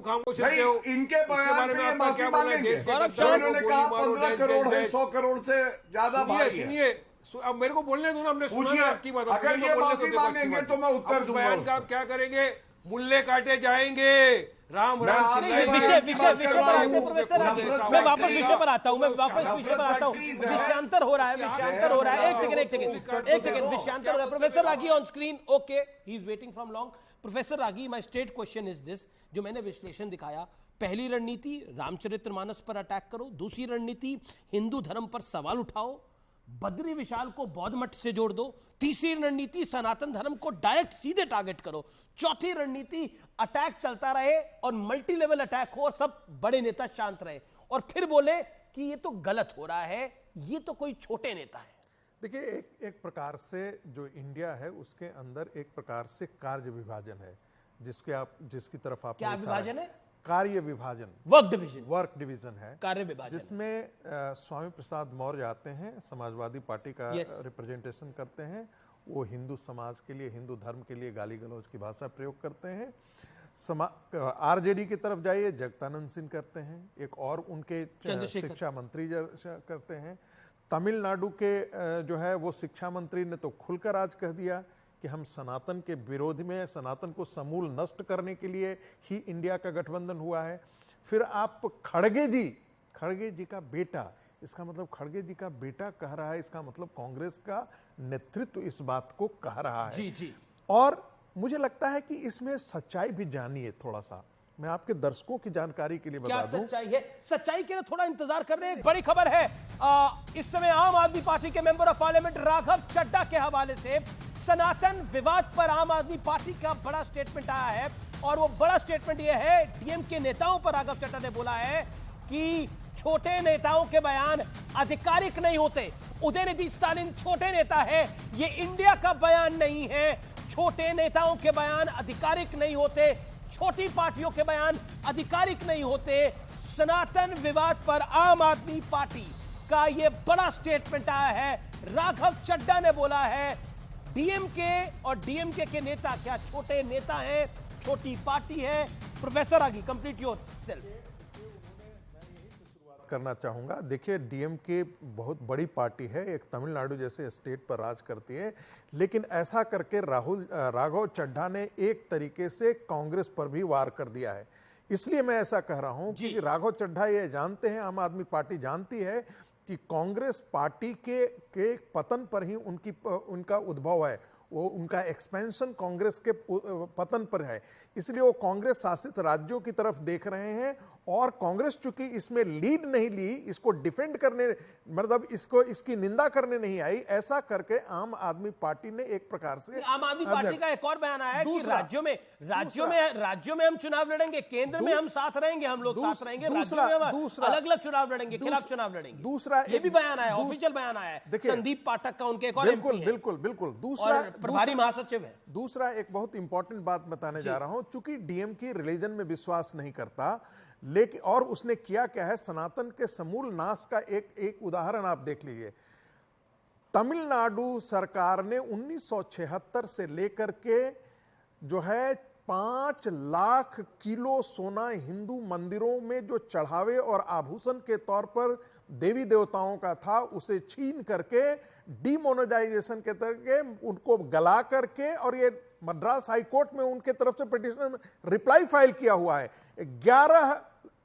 खामोश रहते हो? इनके बारे में आपका क्या बोलना है? देश के उन्होंने कहा 15 करोड़ है, 100 करोड़ से ज्यादा भारी है। सुनिए, अब मेरे को बोलने दो ना, हमने सुना ना आपकी बात। अगर ये माफी मांगेंगे तो मैं उत्तर दूंगा। बयान का आप क्या करेंगे? मुल्ले काटे जाएंगे, राम राम विषय पर आते हैं प्रोफेसर आगे। मैं वापस विषय पर आता हूं, विषयांतर हो रहा है, एक सेकंड विषयांतर हो रहा है। Professor ragi on screen, okay, he is waiting from long. Professor ragi, my straight question is this, जो मैंने विश्लेषण दिखाया, पहली रणनीति रामचरितमानस पर अटैक करो, दूसरी रणनीति हिंदू धर्म पर सवाल उठाओ, बद्री विशाल को बौद्ध मठ से जोड़ दो, तीसरी रणनीति सनातन धर्म को डायरेक्ट सीधे टारगेट करो, चौथी रणनीति अटैक चलता रहे और मल्टी लेवल अटैक हो और सब बड़े नेता शांत रहे, और फिर बोले कि ये तो गलत हो रहा है, ये तो कोई छोटे नेता है। देखिए, एक प्रकार से जो इंडिया है उसके अंदर एक प्रकार से कार्य विभाजन है, जिसकी तरफ आप क्या विभाजन है? कार्य विभाजन, वर्क डिवीजन है, कार्य विभाजन, जिसमें स्वामी प्रसाद मौर्य आते हैं, समाजवादी पार्टी का रिप्रेजेंटेशन करते हैं, वो हिंदू समाज के लिए, हिंदू धर्म के लिए गाली गलौज की भाषा प्रयोग करते हैं। आरजेडी की तरफ जाइए, जगदानंद सिंह करते हैं, एक और उनके शिक्षा मंत्री करते हैं। तमिलनाडु के जो है वो शिक्षा मंत्री ने तो खुलकर आज कह दिया कि हम सनातन के विरोध में, सनातन को समूल नष्ट करने के लिए ही इंडिया का गठबंधन हुआ है। फिर आप खड़गे जी का बेटा, इसका मतलब खड़गे जी का बेटा कह रहा है, इसका मतलब कांग्रेस का नेतृत्व इस बात को कह रहा है। जी। और मुझे लगता है कि इसमें सच्चाई भी जानिए थोड़ा सा। मैं आपके दर्शकों की जानकारी के लिए बता दूं, सच्चाई है, सच्चाई के लिए थोड़ा इंतजार कर रहे हैं। बड़ी खबर है, इस समय आम आदमी पार्टी के member of parliament Raghav Chadha के हवाले से सनातन विवाद पर आम आदमी पार्टी का बड़ा स्टेटमेंट आया है, और वो बड़ा स्टेटमेंट ये है, डीएम के नेताओं पर राघव चड्ढा ने बोला है कि छोटे नेताओं के बयान आधिकारिक नहीं होते। उदयनिधि स्टालिन छोटे नेता है, ये इंडिया का बयान नहीं है। छोटे नेताओं के बयान आधिकारिक नहीं होते, छोटी पार्टियों के बयान आधिकारिक नहीं होते। सनातन विवाद पर आम आदमी पार्टी का यह बड़ा स्टेटमेंट आया है। राघव चड्ढा ने बोला है, डीएमके और डीएमके के नेता क्या छोटे नेता हैं, छोटी पार्टी है? प्रोफेसर आगी, कंप्लीट योर सेल्फ। करना चाहूंगा, देखिए, डीएमके बहुत बड़ी पार्टी है, एक तमिलनाडु जैसे स्टेट पर राज करती है, लेकिन ऐसा करके राघव चड्ढा ने एक तरीके से कांग्रेस पर भी वार कर दिया है। इसलिए मैं ऐसा कह रहा हूं कि राघव चड्ढा ये जानते हैं, आम आदमी पार्टी जानती है कि कांग्रेस पार्टी के पतन पर ही उनका उद्भव है, वो उनका एक्सपेंशन कांग्रेस के पतन पर है। इसलिए वो कांग्रेस शासित राज्यों की तरफ देख रहे हैं, और कांग्रेस चूंकि इसमें लीड नहीं ली, इसको डिफेंड करने, मतलब इसकी निंदा करने नहीं आई, ऐसा करके आम आदमी पार्टी ने एक प्रकार से, आम आदमी पार्टी का एक और बयान आया कि राज्यों में हम चुनाव लड़ेंगे, केंद्र में हम साथ रहेंगे, हम लोग साथ रहेंगे, राज्यों में अलग अलग चुनाव लड़ेंगे, खिलाफ चुनाव लड़ेंगे। दूसरा ये भी बयान आया, ऑफिशियल बयान आया है संदीप पाठक का, उनके एक और एमपी हैं। बिल्कुल दूसरा प्रभारी महासचिव है। दूसरा एक बहुत इंपॉर्टेंट बात बताने जा रहा हूं, चूंकि डीएम की रिलीजन में विश्वास नहीं करता, लेकिन और उसने किया क्या है, सनातन के समूल नाश का एक उदाहरण आप देख लीजिए। तमिलनाडु सरकार ने 1976 से लेकर के जो है 5 लाख किलो सोना हिंदू मंदिरों में जो चढ़ावे और आभूषण के तौर पर देवी देवताओं का था, उसे छीन करके डीमोनेटाइजेशन के तरीके उनको गला करके, और ये मद्रास हाई कोर्ट में उनके तरफ से पिटीशन में रिप्लाई फाइल किया हुआ है।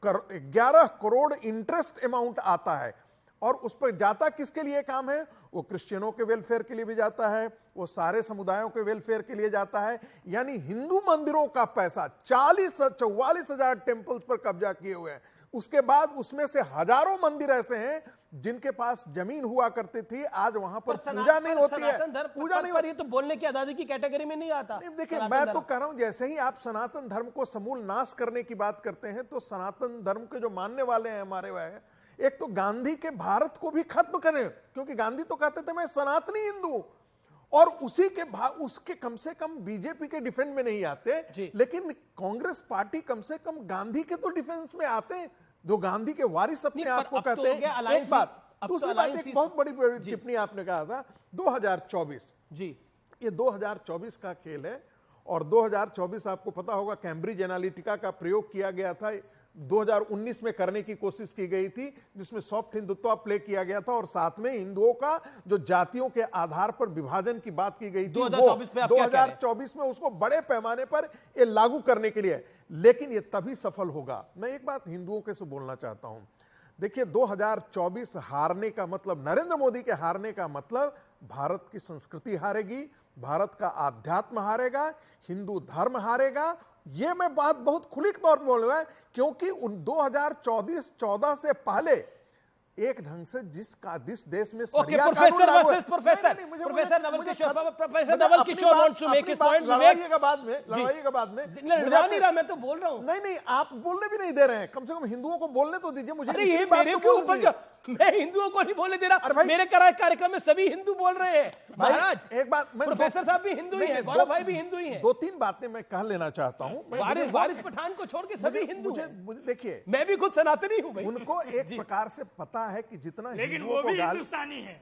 11 करोड़ इंटरेस्ट अमाउंट आता है, और उस पर जाता किसके लिए काम है? वो क्रिश्चियनों के वेलफेयर के लिए भी जाता है, वो सारे समुदायों के वेलफेयर के लिए जाता है। यानी हिंदू मंदिरों का पैसा 44,000 टेम्पल्स पर कब्जा किए हुए हैं। उसके बाद उसमें से हजारों मंदिर ऐसे हैं जिनके पास जमीन हुआ करती थी, आज वहां पर पूजा नहीं होती है, पूजा नहीं होती। ये तो बोलने की आजादी की कैटेगरी में नहीं आता। देखिए, मैं तो कह रहा हूं, जैसे ही आप सनातन धर्म को समूल नाश करने की बात करते हैं, तो सनातन धर्म के जो मानने वाले हैं हमारे वह, एक तो गांधी के भारत को भी खत्म करें, क्योंकि गांधी तो कहते थे मैं सनातनी हिंदू, और उसके कम से कम बीजेपी के डिफेंस में नहीं आते, लेकिन कांग्रेस पार्टी कम से कम गांधी के तो डिफेंस में आते हैं, जो गांधी के वारिस अपने आप को कहते हैं। एक बात, दूसरी बात, एक बहुत बड़ी टिप्पणी आपने कहा था 2024, जी, ये 2024 का खेल है, और 2024 आपको पता होगा कैम्ब्रिज एनालिटिका का प्रयोग किया गया था, 2019 में करने की कोशिश की गई थी, जिसमें सॉफ्ट हिंदुत्व प्ले किया गया था और साथ में हिंदुओं का जो जातियों के आधार पर विभाजन की बात की गई थी 2024 पे आप क्या कह रहे हैं? 2024 में उसको बड़े पैमाने पर ये लागू करने के लिए, लेकिन ये तभी सफल होगा। मैं एक बात हिंदुओं के से बोलना चाहता हूं, देखिए 2024 हारने का मतलब, नरेंद्र मोदी के हारने का मतलब भारत की संस्कृति हारेगी, भारत का आध्यात्म हारेगा, हिंदू धर्म हारेगा। ये मैं बात बहुत खुली तौर पर बोल रहा हूं, क्योंकि 2014 से पहले एक ढंग से जिस देश में okay, professor versus professor, professor Naval Kishore, professor Naval Kishore wants to make his point. लड़ाइएगा बाद में, लड़ाइएगा बाद में। लड़ा नहीं रहा, मैं तो बोल रहा हूं। नहीं, आप बोलने भी नहीं दे रहे हैं, कम से कम हिंदुओं को बोलने तो दीजिए मुझे। ये मेरे के ऊपर क्या, मैं हिंदुओं को नहीं बोलने दे रहा, मेरे कार्यक्रम में सभी हिंदू बोल रहे हैं महाराज। एक बात, प्रोफेसर साहब भी हिंदू ही हैं, गौरव भाई भी हिंदू ही हैं। 2-3 बातें मैं कह लेना चाहता हूं। वारिस पठान को छोड़ के सभी हिंदू हैं। मुझे देखिए, मैं भी खुद सनातनी हूं भाई। उनको एक प्रकार से पता है कि जितना लेकिन हिंदुओं वो को भी गाली, हिंदुस्तानी है,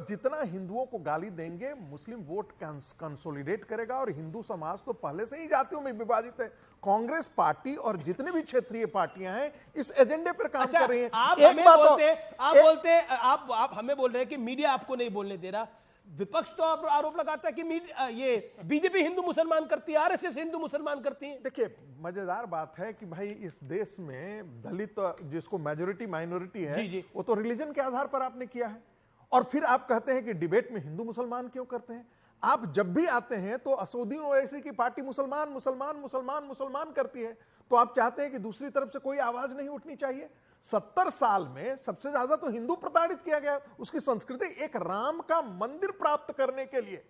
जितना हिंदुओं को गाली देंगे मुस्लिम वोट कंसोलिडेट करेगा, और हिंदू समाज तो पहले से ही जातियों में विभाजित है। कांग्रेस पार्टी और जितने भी क्षेत्रीय पार्टियां हैं इस एजेंडे पर काम कर रही हैं। आप हमें बोल रहे हैं कि मीडिया आपको नहीं बोलने दे रहा। विपक्ष तो आरोप लगाता है कि ये बीजेपी हिंदू मुसलमान करती है, आरएसएस हिंदू मुसलमान करती है। देखिए, मजेदार बात है कि भाई इस देश में दलित जिसको मेजोरिटी माइनॉरिटी है, जी। वो तो रिलीजन के आधार पर आपने किया है, और फिर आप कहते हैं कि डिबेट में हिंदू मुसलमान क्यों करते हैं। आप जब भी आते हैं तो असदुद्दीन ओवैसी की पार्टी मुसलमान मुसलमान मुसलमान मुसलमान करती है, तो आप चाहते हैं कि दूसरी तरफ से कोई आवाज नहीं उठनी चाहिए। 70 साल में सबसे ज्यादा तो हिंदू प्रताड़ित किया गया, उसकी संस्कृति। एक राम का मंदिर प्राप्त करने के लिए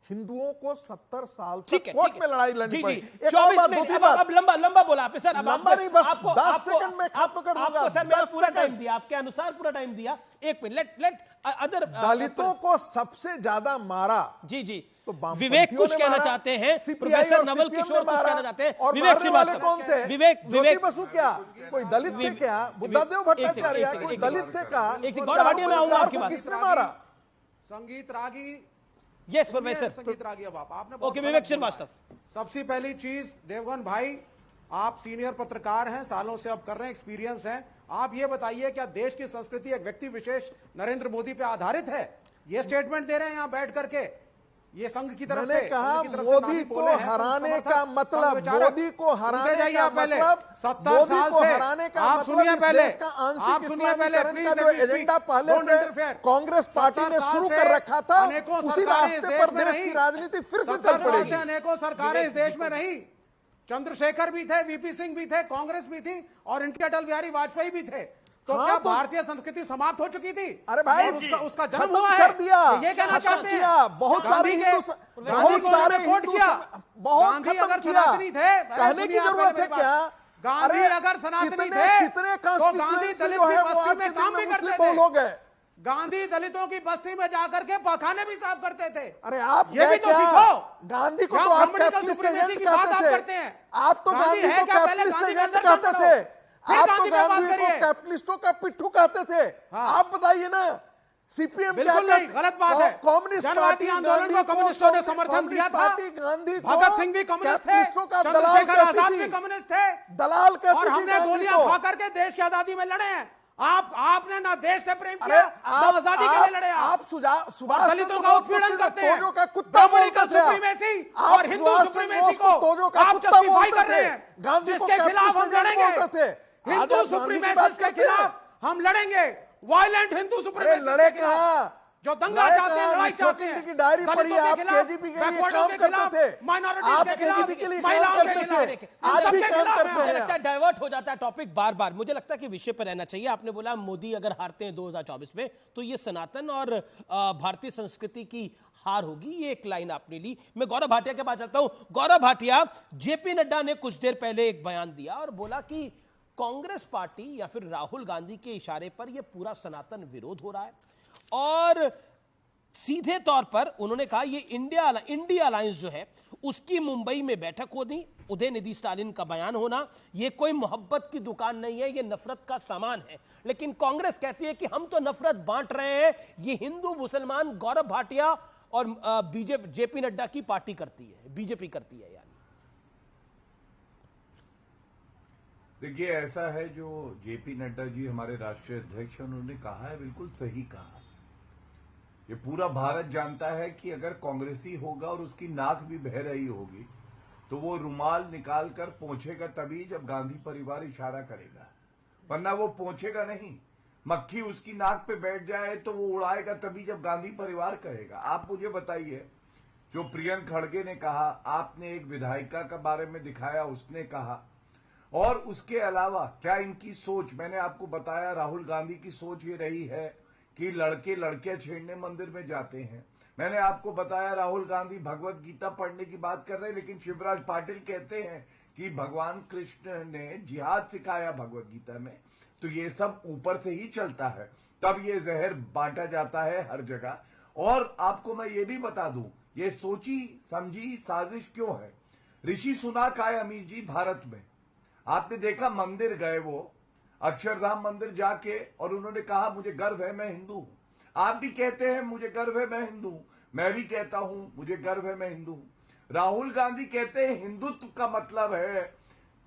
हिंदुओं को 70 साल तक कोर्ट में लड़ाई लड़नी पड़ी। अब लंबा बोला आपने सर, अब लंबा नहीं, बस 10 सेकंड में खत्म कर दूंगा। आपको सर मैंने पूरा टाइम दिया, आपके अनुसार पूरा टाइम दिया। एक मिनट, लेट अदर दलितों को सबसे ज्यादा मारा। जी तो विवेक कुछ कहना चाहते हैं, प्रोफेसर नवल किशोर कुछ कहना चाहते हैं। विवेक श्रीवास्तव कौन थे? विवेक बसु क्या कोई दलित थे क्या? बुद्धदेव भट्टाचार्य कोई दलित थे क्या? गौरव भाटिया में आऊंगा आपकी बात। किसने मारा? संगीत रागी, यस प्रोफेसर, संगीत रागी। अब आपने ओके, विवेक श्रीवास्तव। सबसे पहली चीज, देवगन भाई आप सीनियर पत्रकार हैं, सालों से अब कर रहे हैं, एक्सपीरियंस्ड हैं। आप ये बताइए, क्या देश की संस्कृति एक व्यक्ति विशेष नरेंद्र मोदी पे आधारित है? ये स्टेटमेंट दे रहे हैं यहां बैठ करके, ये संघ की तरफ से। मैंने कहा मोदी को हराने का मतलब, मोदी को हराने का मतलब, 70 साल से हराने का आप मतलब सुनिए इस पहले, देश का आंशिक आप सुनिए पहले, इस्लामीकरण का जो एजेंडा पहले से कांग्रेस पार्टी ने शुरू कर रखा था, उसी रास्ते पर देश की राजनीति फिर से चल पड़ेगी। अनेकों सरकारें इस देश में रही, चंद्रशेखर भी थे, वीपी सिंह भी थे, कांग्रेस भी थी, और इनके अटल बिहारी वाजपेयी भी थे। तो क्या भारतीय संस्कृति समाप्त हो चुकी थी? अरे भाई, उसका जन्म हुआ है, कर दिया, ये कहना चाहते हैं। बहुत सारे हिंदू, बहुत खत्म किया, कहने की जरूरत है क्या? गांधी अगर सनातनी थे कितने तो गांधी दलित जो है की वो आज बस्ती के में काम भी दिन करते मुस्लिम लोग हैं। गांधी दलितों की बस्ती में जाकर के पखाने भी साफ करते थे। अरे आप ये भी तो क्या? सीखो। गांधी को तो आप कैपिटलिस्ट एजेंट कहते थे। आप तो गांधी को कैपिटलिस्ट एजेंट कहते थे। आप तो गांधी को कैपिटलिस्टों का पिट्ठू कहते थे। आप बताइए ना, सीपीएम क्या नहीं, गलत बात है। कम्युनिस्ट पार्टी आंदोलन को कम्युनिस्टों ने समर्थन दिया था। गांधी भगत सिंह भी कम्युनिस्ट थे, चंद्रशेखर आजाद भी कम्युनिस्ट थे, दलाल कहती और थी हमने गोलियां खा करके देश की आजादी में लड़े हैं। आपने ना देश से प्रेम किया, ना आजादी के लिए लड़े। आप सुभाष दलितों का उत्पीड़न करते हैं, तोजो का कुत्ता बोलते थे, सुप्रीमेसी और हिंदू सुप्रीमेसी को तोजो का आप कुत्ता जस्टिफाई बोलते कर रहे थे। हैं। गांधी को जिसके खिलाफ हम कैपिटलिस्ट एजेंट बोलते थे। लड़ेंगे, हिंदू सुप्रीमेसी के खिलाफ हम लड़ेंगे, वायलेंट हिंदू सुप्रीमेसी। लड़े कहां? जो दंगा चाहते हैं, लड़ाई चाहते हैं। की डायरी पढ़ी, आप केजीपी के लिए काम करते थे, आप केजीपी के लिए काम करते थे, आज भी काम करते हैं। डाइवर्ट हो जाता है टॉपिक बार बार। मुझे लगता है कि विषय पर रहना चाहिए। आपने बोला मोदी अगर हारते हैं 2024 में तो ये सनातन और भारतीय संस्कृति की हार होगी, ये एक लाइन आपने ली। मैं गौरव भाटिया के पास चलता हूं। गौरव भाटिया, जेपी नड्डा ने कुछ देर पहले एक बयान दिया और बोला कि कांग्रेस पार्टी या फिर राहुल गांधी के इशारे पर यह पूरा सनातन विरोध हो रहा है, और सीधे तौर पर उन्होंने कहा ये इंडिया अलायंस जो है उसकी मुंबई में बैठक होनी, उदयनिधि स्टालिन का बयान होना, ये कोई मोहब्बत की दुकान नहीं है, ये नफरत का सामान है। लेकिन कांग्रेस कहती है कि हम तो नफरत बांट रहे हैं, ये हिंदू मुसलमान गौरव भाटिया और बीजेपी जेपी नड्डा की पार्टी करती है। बीजेपी करती है। यानी देखिए, ऐसा है जो जेपी नड्डा जी हमारे राष्ट्रीय अध्यक्ष हैं, उन्होंने कहा है, बिल्कुल सही कहा। ये पूरा भारत जानता है कि अगर कांग्रेसी होगा और उसकी नाक भी बह रही होगी तो वो रुमाल निकालकर पोंछेगा तभी जब गांधी परिवार इशारा करेगा, वरना वो पोंछेगा नहीं। मक्खी उसकी नाक पे बैठ जाए तो वो उड़ाएगा तभी जब गांधी परिवार कहेगा। आप मुझे बताइए, जो प्रियंक खड़गे ने कहा, आपने एक विधायिका के बारे में दिखाया, उसने कहा, और उसके अलावा क्या इनकी सोच, मैंने आपको बताया राहुल गांधी की सोच ये रही है कि लड़के लड़कियां छेड़ने मंदिर में जाते हैं। मैंने आपको बताया राहुल गांधी भगवत गीता पढ़ने की बात कर रहे हैं, लेकिन शिवराज पाटिल कहते हैं कि भगवान कृष्ण ने जिहाद सिखाया भगवत गीता में। तो ये सब ऊपर से ही चलता है, तब ये जहर बांटा जाता है हर जगह। और आपको मैं ये भी बता दूं, ये सोची समझी साजिश क्यों है। ऋषि सुनाक आए अमीर जी भारत में, आपने देखा मंदिर गए वो अक्षरधाम मंदिर जाके, और उन्होंने कहा मुझे गर्व है मैं हिंदू हूं। आप भी कहते हैं मुझे गर्व है मैं हिंदू हूं, मैं भी कहता हूं मुझे गर्व है मैं हिंदू हूं। राहुल गांधी कहते हैं हिंदुत्व का मतलब है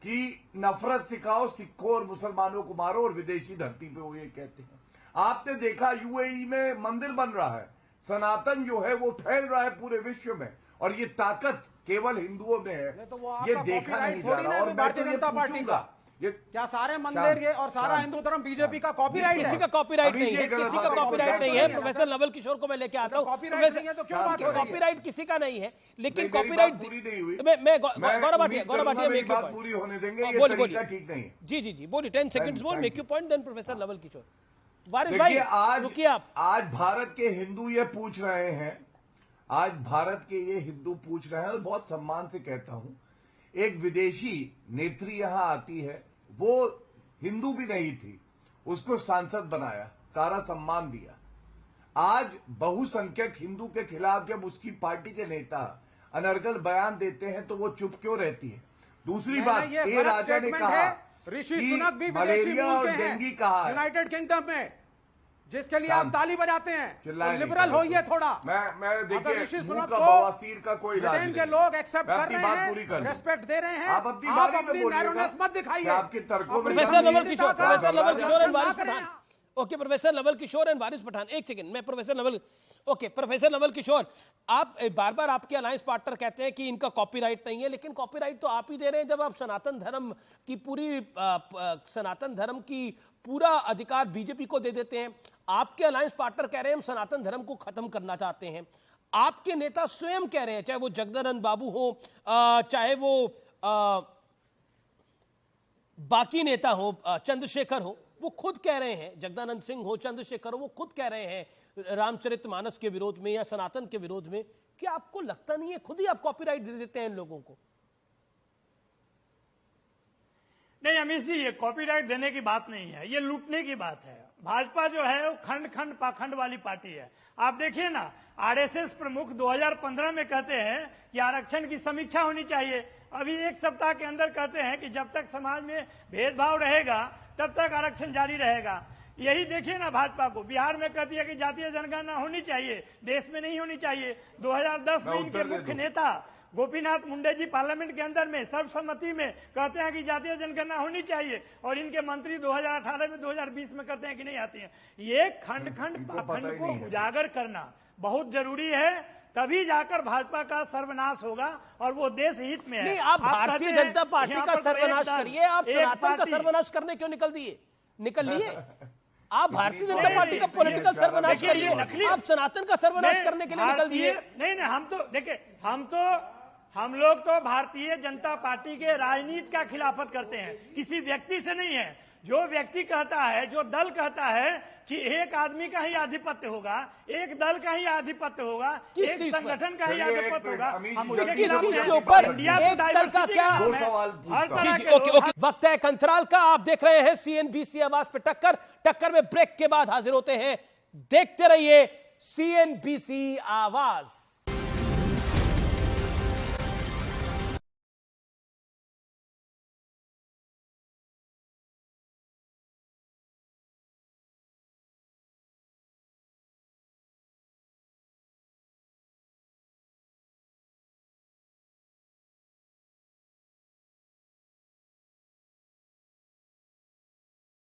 कि नफरत सिखाओ, सिखों और मुसलमानों को मारो और विदेशी धरती पे वो ये कहते हैं। आपने देखा यूएई में मंदिर बन रहा है, सनातन जो है वो फैल रहा है पूरे विश्व में, और ये ताकत केवल हिंदुओं में है। तो वो ये आपका देखा नहीं जा थोड़ी रहा। ना और है मैं भारतीय तो ये जनता पार्टी पूछूंगा, का। ये क्या सारे मंदिर ये और सारा हिंदू धर्म बीजेपी का कॉपीराइट किसी है? का कॉपीराइट अभी नहीं ये है, गलत किसी बात का है, कॉपीराइट नहीं है। कॉपीराइट प्रोफेसर नवल किशोर को मैं लेके आता हूं। कॉपीराइट नहीं है तो क्यों बात हो रही है? कॉपीराइट किसी का नहीं है, लेकिन नहीं, मेरी कॉपीराइट बात पूरी नहीं हुई। मैं गौरव उम्मीद भाटिया करूंगा मेरी मेक योर बात पूरी होने देंगे। पॉइंट। ये बोलिए तरीका बोलिए, ठीक नहीं है। जी बोलिए, 10 सेकंड्स बोल, Thank make you. Your point, then professor Naval Kishore. Waris भाई देखिए, रुकिए आप। आज भारत के हिंदू ये पूछ रहे हैं, आज भारत के ये हिंदू पूछ रहे हैं, और बहुत सम्मान से कहता हूं, एक विदेशी नेत्री यहां आती है, वो हिंदू भी नहीं थी, उसको सांसद बनाया, सारा सम्मान दिया। आज बहुसंख्यक हिंदू के खिलाफ जब उसकी पार्टी के नेता अनर्गल बयान देते हैं तो वो चुप क्यों रहती है। दूसरी बात, ए राजा ने कहा ऋषि कि सुनक भी मलेरिया और डेंगू कहा है, यूनाइटेड किंगडम में, जिसके लिए आप ताली बजाते हैं। चिल्लाए तो नहीं लिबरल करो। होइए थोड़ा। मैं देखिए, ऋषि मुंह सुनक का को बवासीर का कोई इलाज ब्रिटेन नहीं। के लोग एक्सेप्ट मैं कर अपनी रहे बात हैं, पूरी कर लूं। रेस्पेक्ट दे रहे हैं। आप अपनी बारी में बोलिएगा। नैरोनेस मत दिखाइए। आपके तर्कों में प्रोफेसर नवल किशोर, क्या प्रोफेसर नवल किशोर एंड वारिस ना करें Pathan. Okay, professor Naval Kishore and Waris Pathan, एक सेकंड, मैं professor Naval, okay professor Naval Kishore, आप बार बार आपके अलायंस पार्टनर कहते हैं कि इनका कॉपीराइट नहीं है, लेकिन कॉपीराइट तो आप ही दे रहे हैं जब आप सनातन धर्म की पूरा अधिकार बीजेपी को दे देते हैं। आपके अलायंस पार्टनर कह रहे हैं हम सनातन धर्म को खत्म करना चाहते हैं। आपके नेता स्वयं कह रहे हैं, चाहे वो जगदानंद बाबू हो, चाहे वो बाकी नेता हो, चंद्रशेखर हो, वो खुद कह रहे हैं, जगदानंद सिंह हो, चंद्रशेखर हो, वो खुद कह रहे हैं रामचरितमानस के विरोध में या सनातन के विरोध में। क्या आपको लगता नहीं है खुद ही आप कॉपीराइट दे देते हैं इन लोगों को? नहीं अमित जी, ये कॉपीराइट देने की बात नहीं है, ये लूटने की बात है। भाजपा जो है वो खंड खंड पाखंड वाली पार्टी है। आप देखिए ना, आरएसएस प्रमुख 2015 में कहते हैं कि आरक्षण की समीक्षा होनी चाहिए, अभी एक सप्ताह के अंदर कहते हैं कि जब तक समाज में भेदभाव रहेगा तब तक आरक्षण जारी रहेगा। यही देखिए ना भाजपा को, बिहार में कहती है कि जातीय जनगणना होनी चाहिए, देश में नहीं होनी चाहिए। 2010 में इनके मुख्य नेता गोपीनाथ मुंडे जी पार्लियामेंट के अंदर में सर्वसम्मति में कहते हैं कि जातीय जनगणना होनी चाहिए, और इनके मंत्री 2018 में 2020 में कहते हैं कि नहीं आती है। ये खंड खंड पाखंड को उजागर करना बहुत जरूरी है, तभी जाकर भाजपा का सर्वनाश होगा और वो देश हित में है। नहीं, आप भारतीय जनता पार्टी का सर्वनाश करिए, आप सनातन का सर्वनाश करने क्यों निकल लिए? आप भारतीय जनता पार्टी का पॉलिटिकल सर्वनाश करिए, आप सनातन का सर्वनाश करने के लिए निकल दिए। नहीं, हम तो देखिए, हम लोग तो भारतीय जनता पार्टी के राजनीति का खिलाफत करते हैं, किसी व्यक्ति से नहीं है। जो व्यक्ति कहता है, जो दल कहता है कि एक आदमी का ही आधिपत्य होगा, एक दल का ही आधिपत्य होगा, एक संगठन का ही आधिपत्य होगा, हम उसके किस चीज के खिलाफ ऊपर इंडिया एक दल का क्या? दो सवाल पूछता हूं। तरह जी, के ओके लोग ओके, वक्त है एक अंतराल का। आप देख रहे हैं सीएनबीसी आवाज पे टक्कर में ब्रेक के बाद हाजिर होते हैं। देखते रहिए सीएनबीसी आवाज।